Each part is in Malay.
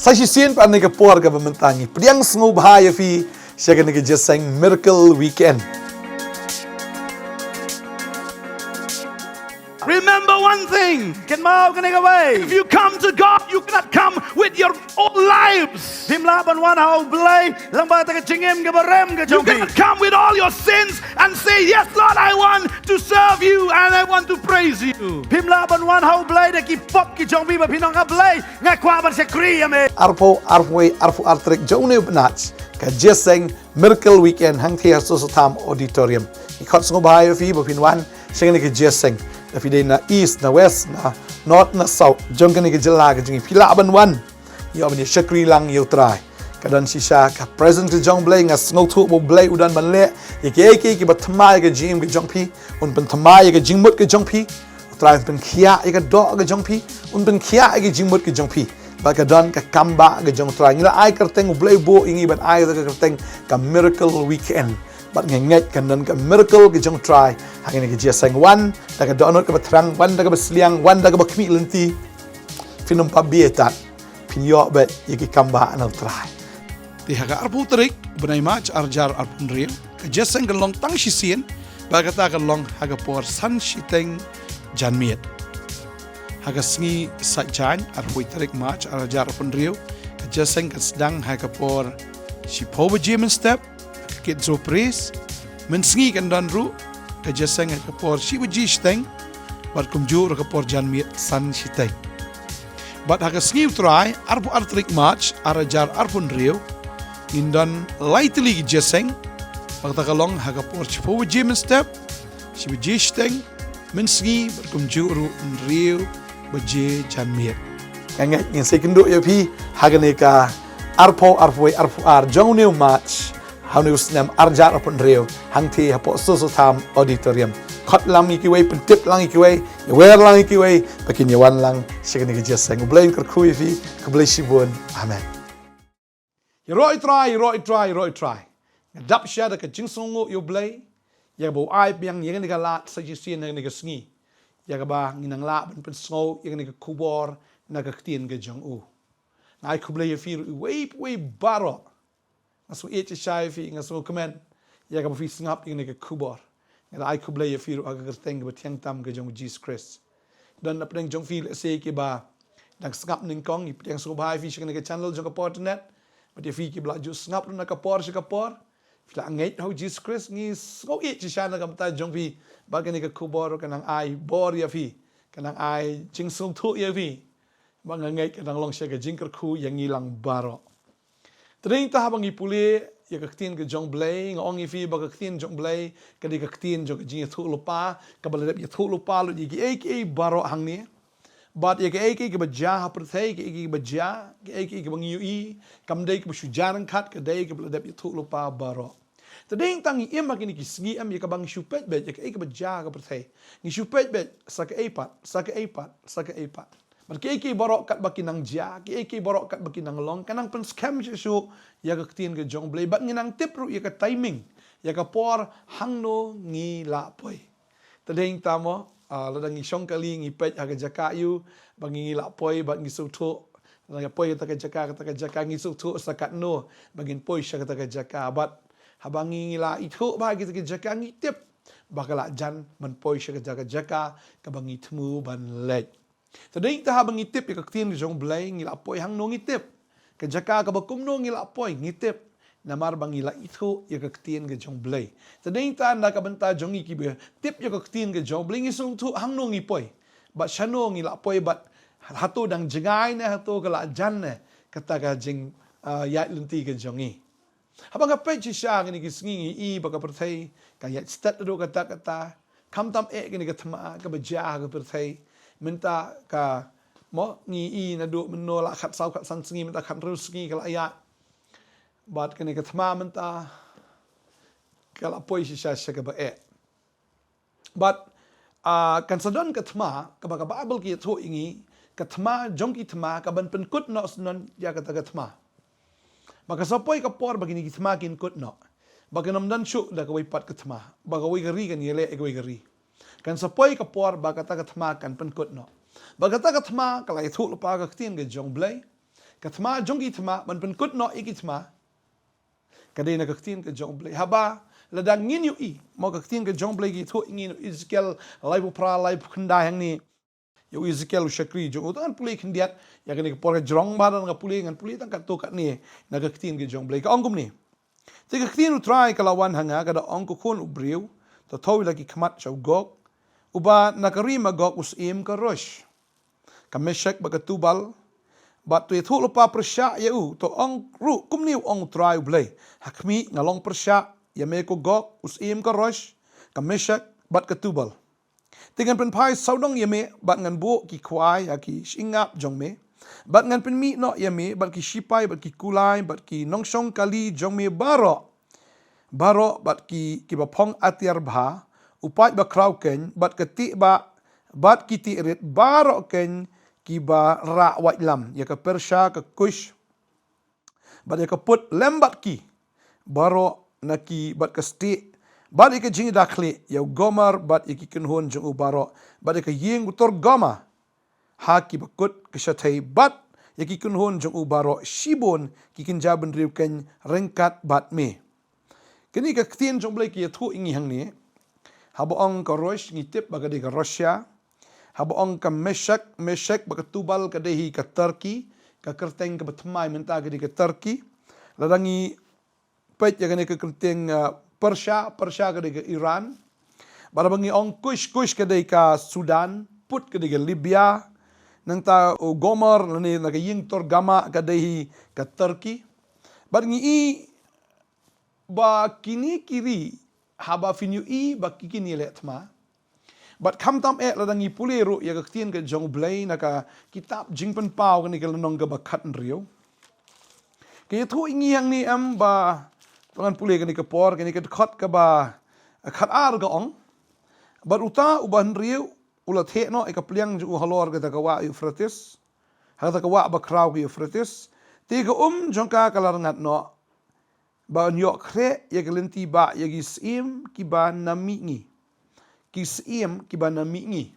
Sa sisien pa ni kapor ka bamantangi. Priang sngo bahaya fi siya ka nag-just miracle weekend. Remember one thing. If you come to God, you cannot come with your own lives. You cannot come with all your sins and say, yes, Lord, I want to serve you and I want to praise you. Arpo artrik jone benach ka just miracle weekend hang thea so tam auditorium. Ikot sngo bahaya fi bapin wan siya ka just If you na east, na west, na north, na south, jong ka nagajala ka jong pilaban wan. Yo ni shakri lang yo try. Kadon si siya ka present ka jong blay nga snow tu bo blay udan banle. Yake ki batma ka jim ka jong pi, un ban tama ka jingmut ka jong pi. Try ban kia ka do ka jong pi, un ban kia ka jingmut ka jong pi. Ba kadon ka kamba ka jong try. Ngila ay karteng blay bo ingi ban ay ka karteng ka miracle weekend. But ngengek kanan ka miracle ka jong try hangin ka jesang wan daga donot ka batrang wan daga basliang wan daga bakmi lenti finum pabietat pinyo bet yiki kamba anal try ti haga arbu trik benai mach arjar arpun rio ka jesang ka long tang sisien bagata ka long haga por san shiteng janmiet haga sngi sajan arbu trik mach arjar arpun rio ka jesang ka sedang haga por si power gym step kit surprise mensngi kan dan ru ka jasang ka por si buji steng bat kumju ka por janmi san siteng bat haga sngi try arbu artrik match arajar arpun rio indan lightly jasang bakta kalong haga por si buji men step si buji steng mensngi bat kumju ru rio buji janmi ngengek ngin sekindo yo pi haga ne ka arpo ar jong new match Hanus nam arjar apun rio hangti hapo susu tam auditorium kot lang ikiway pentip lang ikiway yawer lang ikiway pakin yawan lang siya ni kajesang ublayin kerkui fi kublay sibun amen roi try ngadap siya da ka jingsongo yo blay ya bo ai biang yang ni ka lat sa jisien ni ka sngi ya ka ba nginang la ban pen sngo yang ni ka khubor na ka ktien ka jong u ngai kublay fi way baroh Ngaso eche shai fi ngaso comment ya ka fi ngap ini ke khubor ngala ai khublay fi ru aga kerteng ke tiang tam ke jong Jesus Christ dan apeng jong fi se ke ba dak ngap ning kong i tiang so bai fi ke channel jong ka Potternet but fi ke bla ju ngap na ka por fi la ngai ho Jesus Christ ni so eche shai na ka ta jong fi ba ke ni ke khubor ka nang ai bor ya fi ka nang ai jing sum thu ya fi ba ngai ka nang long sha ke jing ker khu yang ni lang baro Tering ta habang ipuli ya kaktin ke jong blay ngong ifi ba kaktin jong blay kadi kaktin jong jing thu lupa ka baladap ya thu lupa lu gi ek baro hang ni but ya ek ke baja ha prthai ke ek baja ke ek bang ui kam dei ke sujaran khat ke dei ke baladap ya thu lupa baro tering tang i em makini ki sngi am ya ka bang shupet bet ya ke ek baja ka prthai ni shupet bet sa ke epat Marke borok kat bakinang ja, ke borok kat bakinang long, kanang pen scam su ya ka ktien ke jong blay, bat nginang tip ru ya ka timing, ya ka por hangno ngi la poi. Tadeng tamo, ladang ngi syong kali ngi pej aga jaka yu, bang ngi la poi, bat ngi sutu, ladang poi kata jaka ngi sutu sakat no, bagin poi sya kata jaka, bat habang ngi la itu ba kita ke jaka ngi tip, bakala jan man poi sya kata jaka, kabang ngi temu ban lej. Tadeng ta habang ngitip ya kaktin jong blay ngila apoy hang no ngitip. Kajaka ka bakum no ngila apoy ngitip. Namar bang ngila ito ya kaktin ka jong blay. Tadeng ta na kabanta jong ikibe tip ya kaktin ka jong blay ngisung tu hang no ngipoy. Bat syano ngila apoy bat hato dang jengay na hato kala jan na kata ka jing yat lunti ka jongi. Habang kapay siya ngini kisngi i baka pertay kayat stat do kata kam tam ngini ka thma ka baja ka pertay minta ka mo ngi i na do menno la khat sau khat san sngi minta khat ru sngi kala ayat bat kene ka thma minta kala poi sha ka ba but kan sadon ka thma ka ba ka bible ki tho ingi ka thma jong ki thma ka ban pen kut no snon ya ka ta ka thma maka sapoi ka por bagini ki thma kin kut no baganam dan shu da ka wai pat ka thma ba ka wai gari kan yele e wai gari kan sapoi ka por ba ka ta ka thma kan pen kut no ba ka ta ka thma ka lai thu pa ka tin ke jong blai ka thma jong ki thma ban pen kut no iki thma kadai na kaktin ka jong blai haba ladang ngin yu I mo kaktin ka jong blai ki thu ngin Ezekiel lai bu pra lai khunda hang ni yu Ezekiel shakri jong utan pulai khindiat ya kani por ka jrong badan ka pulai ngan pulai tang ka to ka ni na kaktin ka jong blai ka ongkum ni te kaktin utrai kalawan hanga kada ong ko khon ubriu to thawi lagi khmat chau gok uba Nongkhryiem gok usim ka rosh ka meshek ba ka tubal bat tu thu lupa persya yau to ong ru kumni ong utrai ublai hakmi ngalong persya ya me ko gok usim ka rosh ka meshek bat ka tubal dengan pen pai saudong yame bat ngan bo ki kwai ki singap jong me bat ngan pen mi no yame bat ki shipai bat ki kulai bat ki nongsong kali jong me baroh bat ki ba phong atiar bha upai ba krau ken bat keti ba bat ki ti rit baroh ken ki ba ra wat lam ya ka persya ka kush bat ya ka put lembat ki baroh na ki bat ka sti bat ika jing dakli ya gomar bat iki kenhon jong ubaro bat ika ying utor goma ha ki bakut kishatai bat iki kenhon jong ubaro shibon ki kinjaben riuken rengkat bat me kini ka ktien jong blai ki thu ingi hang ni habo ong ka rosh ngitip bagade ka Russia habo ong ka meshek baga tubal ka dehi ka Turkey ka kerteng ka thmai menta ka ka Turkey ladangi pet ya ka kerteng Persya ka ke Iran, barabangi ong kush ka ka Sudan, put ka Libya, nang ta Gomer ni naga ying torgama ka ka Turkey, barangi I ba kini kiri haba finyu I ba kini letma, bat kam tam ladangi puleru ya ka tien ka jong blai naka kitab jingpen pau ka nong ka bakat rio, kaya tu ingi yang ni ba Pangan pulih kani ke por kani ke dekat ke ba khat ar ga ong bar uta uban riu ula the no e ka pliang ju halor ga ka wa Euphrates ha ka wa ba kraw ga Euphrates ti ga jongka kalar ngat no ba nyok kre ye gelenti ba ye gisim ki ba namingi kisim ki ba namingi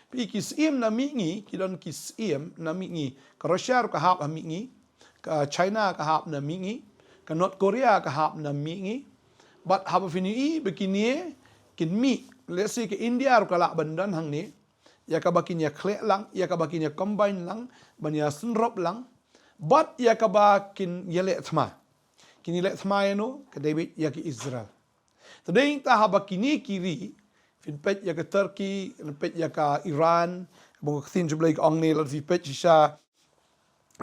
pi kisim namingi ki don kisim namingi ka Russia ka hap namingi ka China ka hap namingi ka North Korea ka hap na mingi but haba fini begini kin mi let's say ke India ka la bandan hang ni ya ka bakinya khle lang ya ka bakinya combine lang banya sunrop lang but ya ka bakin yele thma kini le thma no ka David ya ki Israel today ta haba kini kiri fin pet ya ka Turkey pet ya ka Iran bong khin jublai ong ni la fi pet sha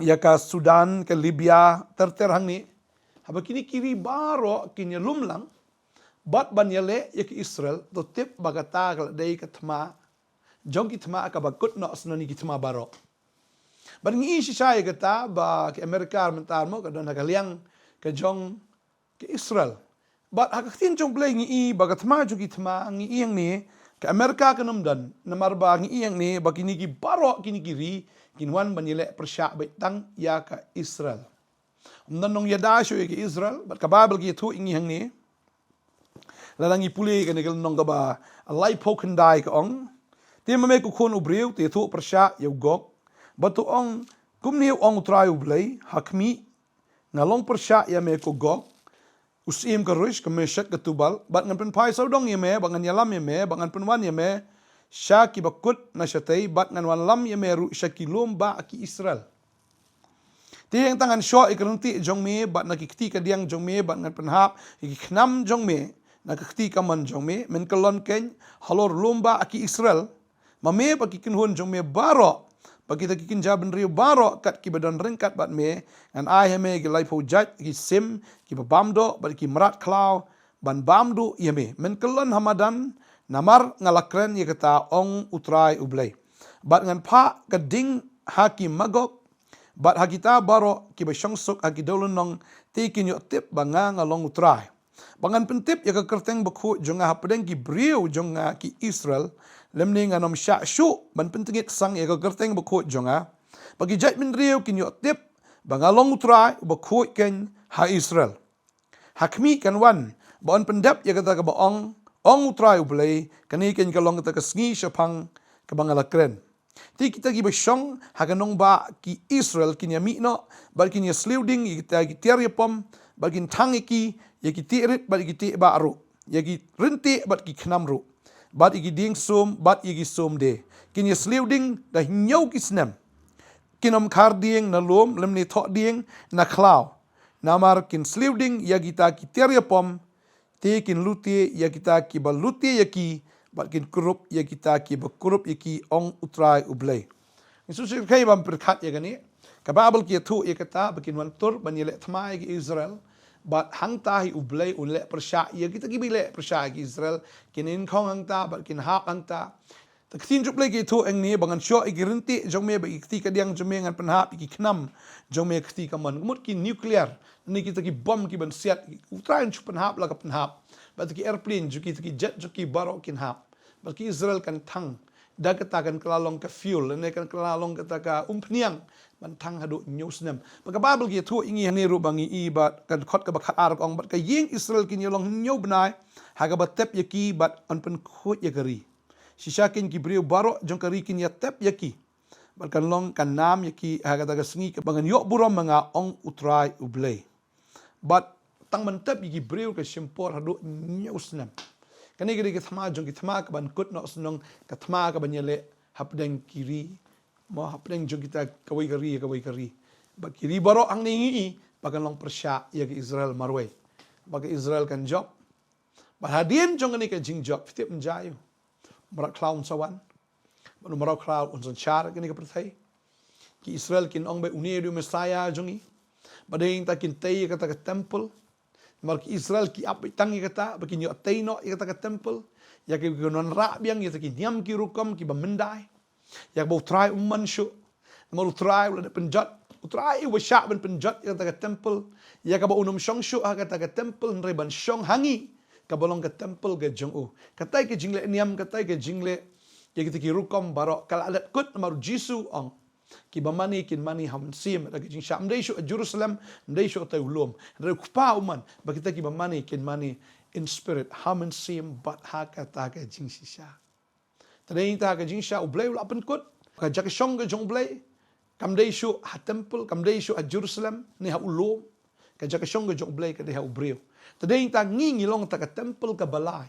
ya ka Sudan ka Libya ter hang ni haba kini kiri baro kinya lumlang bat banyale ya ki Israel to tip bagata kala dei ka thma jong ki thma ka bakut no snoni ki thma baro ban ngi shisha gata ba ki Amerika mentar mo ka don ka liang ka jong ki Israel bat ha ka tin jong blai ngi baga thma ju ki thma ngi yang ni ka Amerika ka namdan namar ba ngi yang ni ba kini ki baro kini kiri kinwan banyale persya betang ya ka Israel nong yada syo ke Israel bat ka Bible ki thu ingi hang ni lalangi puli ka nikel nong ka ba alai poken dai ka ong ti me ku khon ubriu ti thu persya yu gok bat tu ong kumni ong trai ublai hakmi ngalong persya ya me ku gok usim ka rush ka meshek ka tubal bat ngan pen pai saudong ye me bangan yalam ye me bangan pen wan ye me sha ki bakut na shatai bat ngan wan lam ye me ru shakilom ba ki Israel tiang tangan syo ikrenti jong me bat nakikti ka diang jong me bat ngan penhap ikhnam jong me nakikti ka man jong me men kalon ken halor lumba aki Israel mame pakikin hon jong me baro pakita kikin jaben rio baro kat ki badan rengkat bat me ngan ai me ki lai po jat ki sim ki bamdo bat ki marat klau ban bamdu yeme men kalon hamadan namar ngalakren ye kata ong utrai ublai bat ngan pa ka ding hakim magok bat hakita baro ki ba syongsuk haki dolon nong tikin yo tip banga ngalong utrai bangan pentip ya ka kerteng bakhu jonga hapdeng ki briu jonga ki Israel lemning anom sha shu ban pentengit sang ya ka kerteng bakhu jonga bagi jait min riu kin yo tip banga long utrai bakhu ken ha Israel hakmi kan wan bon pendap ya kata ka baong ong utrai ublay kani ken ka long kata ka sngi syapang ka bangala kren Ti kita gi besyong haganong ba ki Israel kinya mi no bal kinya slewding kita gi tiar pom bal kin thang ki ya ki tirit bal ki ti ba ro ya gi rinti bat ki khnam ro bat gi ding som bat gi som de kinya slewding da nyau ki snam kinom khar ding na lom lemni tho ding na khlaw namar kin slewding ya kita ki tiar pom te kin luti ya kita ki bal luti ya ki bat kin kurup ya kita ki bakurup ya ki ong utrai ublay. Isu sir kay bam perkat ya gani. Kababal ki thu ya kata bakin wantur ban yele thma ki Israel bat hang ta hi ublay unle persya ya kita ki bile persya ki Israel kinin khong hang ta bat kin hak hang ta. Taksin juplay ki thu eng ni bangan syo igirinti jong me ba ikti ka diang jong me ngan penhap ki knam jong me kti ka man gumut ki nuclear ni kita ki bom ki ban siat utrai chu penhap la ka penhap. Bat ki airplane juki ki jet juki baroh kin hap. Bagi Israel kan thang dah katakan kelalong ke fuel ne kan kelalong kataka umpniang ban thang hadu news nem. Bagi Bible ki thu ingi hani ru bangi i bat kan khot ka bakhat ar ong bat ka ying Israel kin yolong nyau benai haga bat tep yaki bat on pen khut yakari. Sishakin ki brio baroh jong kari kin ya tep yaki. Bat kan long kan nam yaki haga taga sengi ke bangan yok buram manga ong utrai ublay. Bat tang man tep yaki brio ke simpor hadu news nem. Kani gede thma jong thma ka ban kut no snong ka thma ka ban yele hapdeng kiri mo hapdeng jong kita kawai kari ba kiri baro ang ningi bagan long persya ya ke Israel marwe baga Israel kan job ba hadien jong ni ka jing job fitip menjayu marak clown sawan manu marak cloud unson char kini ka perthai ki Israel kin ong be uniedu Messiah jongi badeng ta kin tei ka ta temple Mark Israel ki ap tangi kata bagi nyo taino kata ka temple ya ki non ra biang ya ki niam ki rukom ki bamendai ya bo try umman shu mo try wala penjat try wa sha ben penjat kata ka temple ya ka bo unum shong shu kata ka temple nre ban shong hangi ka bolong ka temple ga jong u kata ki jingle niam kata ki jingle ya ki rukom baro kala alat kut maru jisu ong ki bamani kin mani ham sim da ki sham dei shu Jerusalem dei shu ta ulum re kupa uman ba kita ki bamani kin mani in spirit ham sim bat ha ka ta ka jing shisha tadei ta ka jing sha ublay ul apen kut ka jak shong ka jong blay kam dei shu ha temple kam dei shu Jerusalem ni ha ulum ka jak shong ka jong blay ka dei ha ubreu tadei ta ngi long ta ka temple ka balai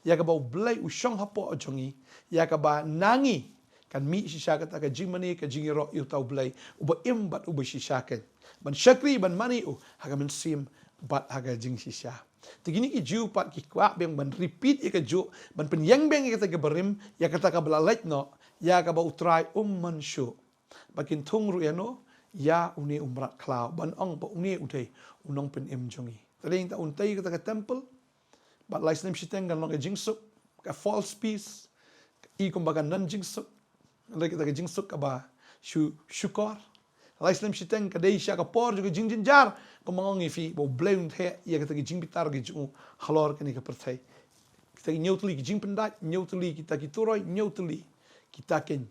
ya ka ba ublay u shong ha po jongi ya ka ba nangi kan mi shisha kata ka jing mani ka jing ro yu tau blay uba imbat uba shisha kan ban shakri ban mani u haga men sim bat haga jing shisha tigini ki ju pat ki kwa beng ban repeat ka ju ban pen yang beng ka ta berim ya kata ka belalait no ya ka ba utrai man shu bakin tung ru no ya uni umrat klau ban ong ba uni udai unong pen im jongi tading ta untai ka temple bat lais nem shiteng kan long ka jing suk ka false peace i kumbaga nan jing suk lagi kita jing suk aba syukor lais lem shiteng kadai sya ka por juga jing jinjar ko mangongi fi bo blend he ya kita jing bitar gi ju halor kani ka perthai kita nyotli jing pendat nyotli kita ki turoi nyotli kita ken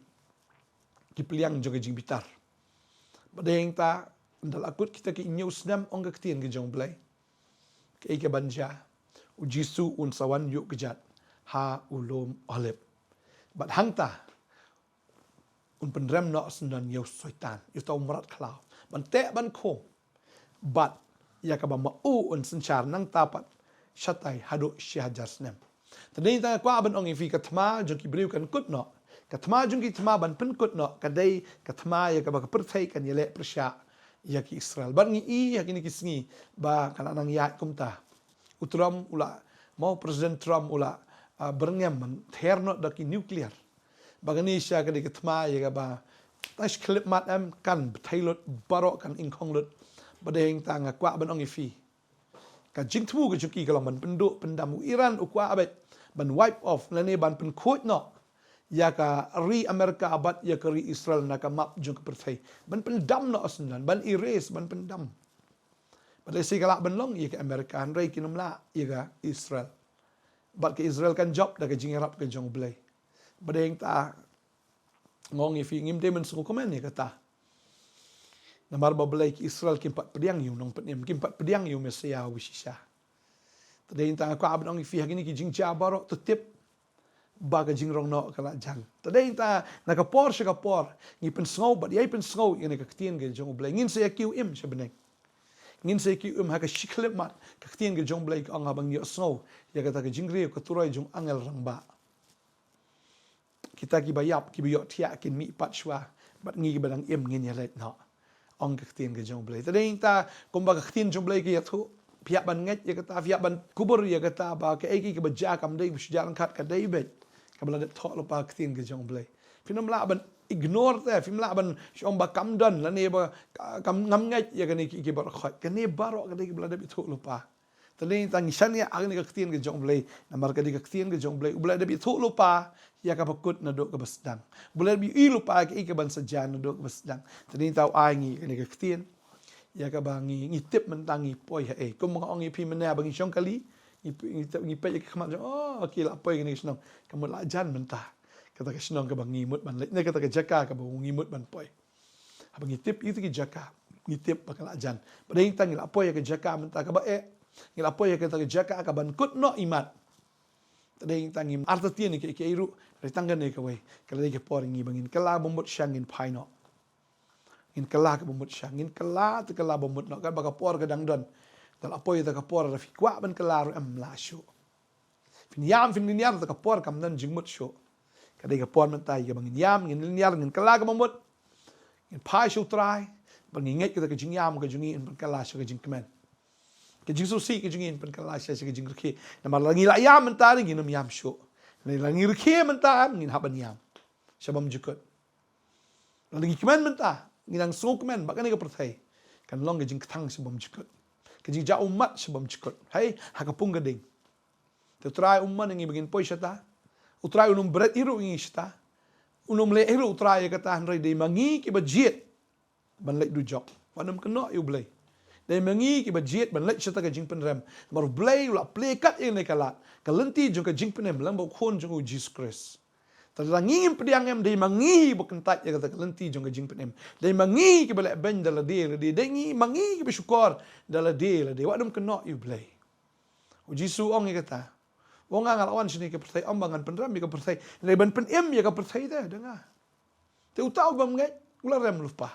ki pliang juga jing bitar badeng ta ndal akut kita ki nyos nam ong ka ktien gi jong blai ke ke banja u jisu un sawan yu gejat ha ulum olep bat hangta un penrem no sendan yo soitan yo tau merat klau ban te ban ko bat ya ka ba ma u un senchar nang tapat shatai hadu syajar snem tadei ta kwa ban ong fi ka thma jong ki briu kan kut no ka thma jong ki thma ban pen kut no kadai ka thma ya ka ba ka perthai kan yele persya ya ki Israel ban ngi i ya kini kisngi ba kan anang ya kumta utram ula mau presiden Trump ula berngem man terno da ki nuclear bagani sya ka de thma ya ba tash clip mat am kan thailot baro kan ingkhong lut badeng ta nga kwa ban ong fi ka jingtmu ka juki ka man penduk pendamu Iran ukwa abet ban wipe off lane ban pen khot no ya ka ri Amerika abat ya ka ri Israel na ka map jung ka perthai ban pendam no asnan ban erase ban pendam badai si kala ban long ya ka Amerika an rai kinumla ya ka Israel bat ka Israel kan job da ka jingirap ka jong blai badeng ta ngong ifi ngim de men sungu komen ni kata namar bablai ki Israel kimpat pediang yu nong penem kimpat pediang yu mesia wishisha tadeng ta ko abang ifi hagini ki jingja baro tutip baga jingrong no kala jang tadeng ta nakapor siya kapor ngi pen snow but yai pen snow ngene ka ktien ge jong blay ngin sa kiu im siya beneng ngin sa kiu im ha ka shiklep mat ka ktien ge jong blay ang habang yo snow ya ka ta ka jingri ka turai jong angel rang ba kita ki bayap ki biyo tia kin mi pat shwa but ngi badang im ngin ya let no ong ka ktien ge jong blay tadeng ta kumba ka ktien jong blay ge ya thu pihak ban nget ya kata pihak ban khubor ya kata ba ke eki ke baja kam dei bersejarah kat ka dei bet kabla det thok lupa ktien ke jong blay film la ban ignore te film la ban shom ba kam don la ne ba kam ngam nget ya kani ki bar khot kani baroh ka dei kabla det thok lupa tali tang shan ya agni ka ktien ke jong blay namar ka di ka ktien ke jong blay ubla det thok lupa ya ka pakut na do ka basdang ubla bi i lupa ke ban sajan na do ka basdang tali tau ai ngi kani ka ktien ya ka bangi ngitip mentangi poi ha kum mga ong ipi mena bangi syong kali ngi pe ka khamat oh okey la poi ni snong kamu la jan mentah kata ka snong ka bangi mut ban ne kata ka jaka ka bangi mut ban poi ha bangi tip itu ki jaka ngitip bakal jan badai tang la poi ka jaka mentah ka ba ngi la poi ka jaka ka ban kut no imat tadai tang im arta tien ke iru retanggan ne ka wei kala ke por ngi bangin kala bombot syangin paino ngin kala ke bomut syang ngin kala te kala bomut no kan baka por ke dang don dal apoy te ka por ra fi kwa ban kala am la shu fin yam te ka por kam nan jingmut shu ka de ka por man tai ke bangin yam ngin yar ngin kala ke bomut ngin pai shu trai bang nget ke ka jing yam ke jungi in ban kala shu ke jing kemen ke jing su si ke jungi in ban kala shu ke jing rke na mar langi la yam man tai ngin yam shu ne langi rke man tai ngin haban yam shabam jukut langi kemen man tai nginang sunguk men bakani ka perthai kan long ke jing thang sebam jikut ke jing ja umat sebam jikut hai hakapung gading te try umman ngi begin poi shata utrai unum berat iru ngi shata unum le iru utrai kata hanrai de mangi ki bajiet ban lek du jok wanum keno yu blai de mangi ki bajiet ban lek shata ka jing penrem mar blai la play kat in kalat kalenti jong ka jing penem lang bo khon jong Jesus Christ Terangin pediang em day mangi bukan tat ya kata kelenti jong jing penem day mangi ke balak ben dala de day ngi mangi ke bersyukur dala de wadum kena you play uji su ong kata wong ngal awan sini ke pertai ambangan penram ke pertai day ban penem ya ke pertai dah dengar te utau bam ngai ular rem lupa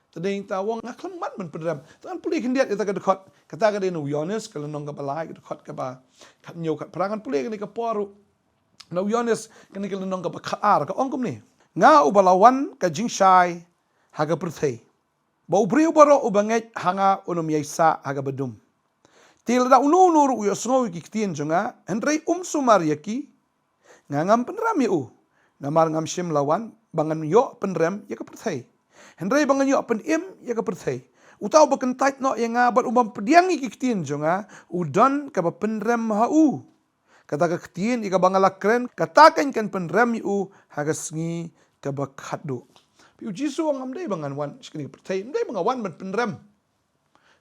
tading ta wong ngaklam man man penram tan puli kendiat kita ke dekat kata ke de no Yohanes kalau nong ke balai ke dekat ke ba kat nyau kat perangan puli ke ke poru na Yohanes kani kala nong ka bakar ka ongkom ni nga ubalawan ka jingshai haga perthei ba ubriu baro ubanget hanga unum yaisa haga bedum til da ununur u yosngo ki ktien jonga henrei sumar yaki nga ngam penram yu namar ngam shim lawan bangan yo penram ya ka perthei henrei bangan yo pen ya ka perthei utau bakan tait no ya nga bat umbam pediang ki ktien jonga udon ka ba penram hau kata ka ktien ika bangala kren katakan kan penrem yu hagasngi ka bakhadu piu jisu ang amdai bangan wan skini pertai amdai bangawan ban penrem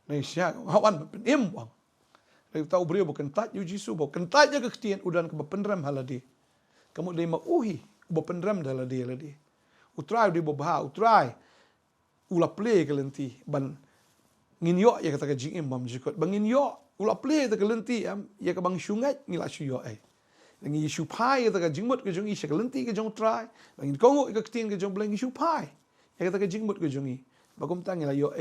nei sia hawan ban penem wang rei tau brio bukan tat yu jisu bukan tat ya ka ktien udan ka penrem haladi kamu dei ma uhi bo penrem daladi utrai di bobha utrai ula play kalenti ban ngin yo ya kata ka jing imam jikot bangin yo ula play ta kelenti ya ka bang syungai ngila syu ai ngi syu pai ta ka jingmut ke jongi kelenti ke jong try bangin kongo ka ktien ke jong bleng syu pai ya ka jingmut ke jongi bagum tang ngila yo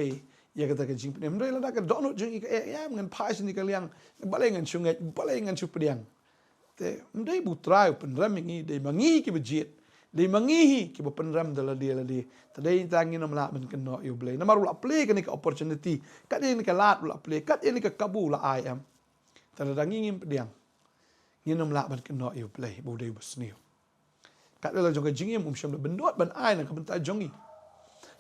ya ka jing penem ndai la ka donut jongi ka ya ngan pai sini ka liang balengan syungai balengan syu pediang te ndai bu try penram ngi dei mangi ki bejit dei mangi ki penram daladi tadai tangin nam la men keno you play namar ula play ka ni ka opportunity kat ni ka lat ula play kat ni ka kabu la I am tadang ngim pediang nginam la ban keno you play bu dei busniu kat la jong ka jingim syam bendot ban ai na ka bentai jongi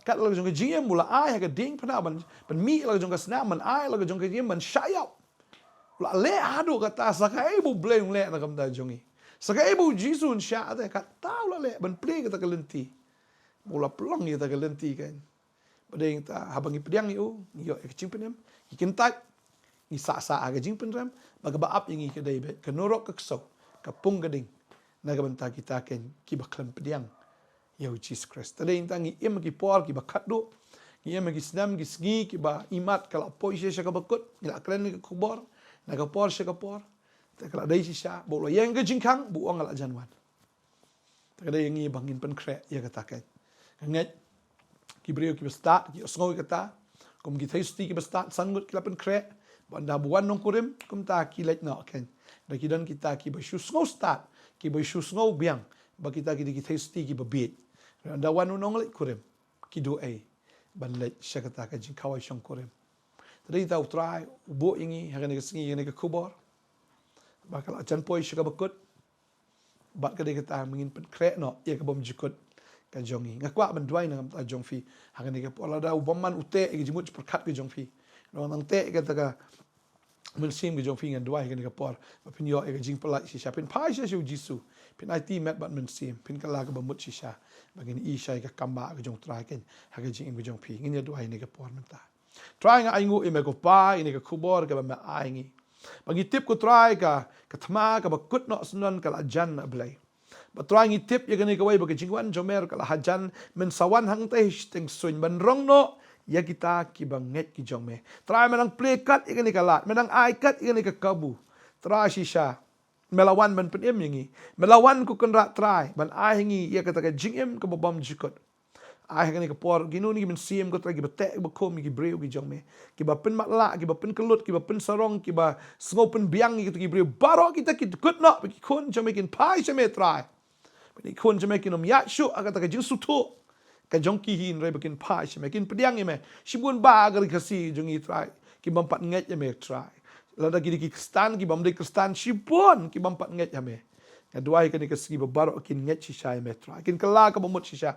kat la jong ka jingim mula ai ka ding pana ban mi la jong ka snam ban ai la jong ka jingim ban shayap ula le adu kata sakai bu blay le na ka bentai jongi sakai bu jisun sya ate kat tau la le ban play ka ta kelenti mula pelong ya ta kelenti kan badeng ta habangi pediang yu yo ek jing penem ikin tat ni sa aga jing penram baga baap yang ke dai bet kenorok kekso kapung gading naga benta kita ken ki baklan pediang ya Jesus Christ tadeng tangi im ki por ki bakadu ia magi snam ki sngi ki ba imat kala poise sya ka bakut ila kren ki khubor naga por sya ka por แต่ก็ได้ชิชาบอกเลยยังก็จริงครั้งบุอังละจันวันแต่ก็ได้ยังงี้บางอินเป็นแคร์ยังก็ตาแก่ยังไงกิบเรียวกิบสตาร์กิบสงอยก็ตากุมกิเทสตีกิบสตาร์สังกุดกิลาเป็นแคร์บันดาบุวันนงคุริมกุมตากิเล็กเนาะแค่แต่กิดันkita ki ba shu snow start ki ba shu snow biang ba kita ki ki tasty ki ba beat da wan nong le kurem ki do ai ban le shakata ka jin kawai shong kurem tadi ta utrai bo ingi ha ne singi ne ka khubor ba kala chan poi shaka bakut ba ka de ka ta mingin pen kre no ye ka bom jikut ka jongi ngakwa ban dwai na ta jong fi ha ne ka pola da bomman ute e jimut per khat ka jong fi no nang te ka ta ka mình xem cái dòng phim ngàn đuôi cái này cái por và pin yo cái jing pelai shisha pin pai shisha jisu pin IT map bạn mình xem pin cái la cái bamut shisha và cái này shai cái kamba cái dòng try cái hay cái jing cái dòng phim cái này đuôi này cái por mình ta try ngay anh ngủ em cái pai này cái khubor cái bạn ai ngi và cái tip của try cái thma cái bakut nọ sunan cái la jan ablay và try ngay tip cái này cái way cái jing wan jomer cái la hajan mình sawan hang teh ting suin ban rong no ya kita ki banget ki jong me try menang play cut ikan ikalat menang eye cut ikan ikakabu try shisha melawan ban pen em yangi melawan ku kan rat try ban ai ngi ya kata ka jing em ka bom jikot ai kan ikapor ginu ni men sim ko try ki betek ba kom ki breu ki jong me ki ba pen makla ki ba pen kelut ki ba pen sarong ki ba ngopen biang ki breu baroh kita ki kut no ki kon jong me kin pai jame try ni kon jame kin ya shu kata ka jing sutu ka jong ki hin rai bakin pa shme kin pediang me shibun ba gar kasi jong i try ki bam pat nget me try la da ki kristan ki bam de kristan shibun ki bam pat nget me ka duai ka ni kasi ba baro kin nget shisha me try kin kala ka bamut shisha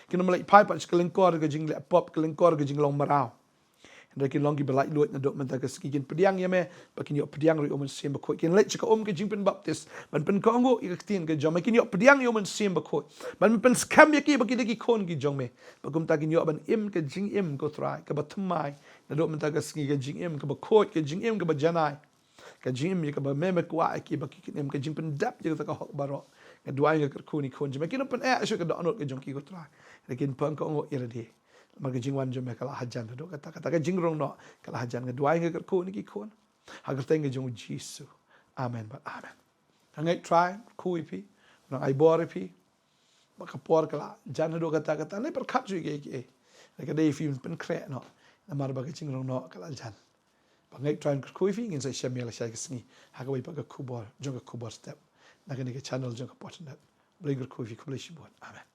kin malai pai pat kelengkor ka jing le pop kelengkor ka jing long marau da kin long ki belai luat na dok man ta kasi kin pediang me bakin yo pediang ri omen sim ba ko kin le ka ka jing pen baptist ban pen ko ngo ik tin ka jom kin yo pediang yo men sim ba ko ban pen scam ki bakin ki kon ki jong me bagum ta kin yo ban im ka jing im ko try ka ba thmai na dok man ta kasi ka jing im ka ba ko ka jing im ka ba janai ka jing im ka ba me kwa ki ba ki im ka jing pen dap je ta ka hok baro ka duai ka ko ni kon jom kin pen shu ka do anot ka jong ki ko try lekin pen ko ngo iradi marga jingwan jome kala hajan do kata ka jingrong no kala hajan ga duai ga ko ni ki kon hagar tenga jong jisu amen but amen hangai try ku ipi na ai bor ipi maka por kala jan do kata ne per khat ju ge ka dei film pen kre no na mar ba ga jingrong no kala jan bangai try ku ipi ngin sai shamel sai sngi haga wi pa ga khubor jong ga khubor step na ga ni ga channel jong ga Potternet bring ku ipi ku amen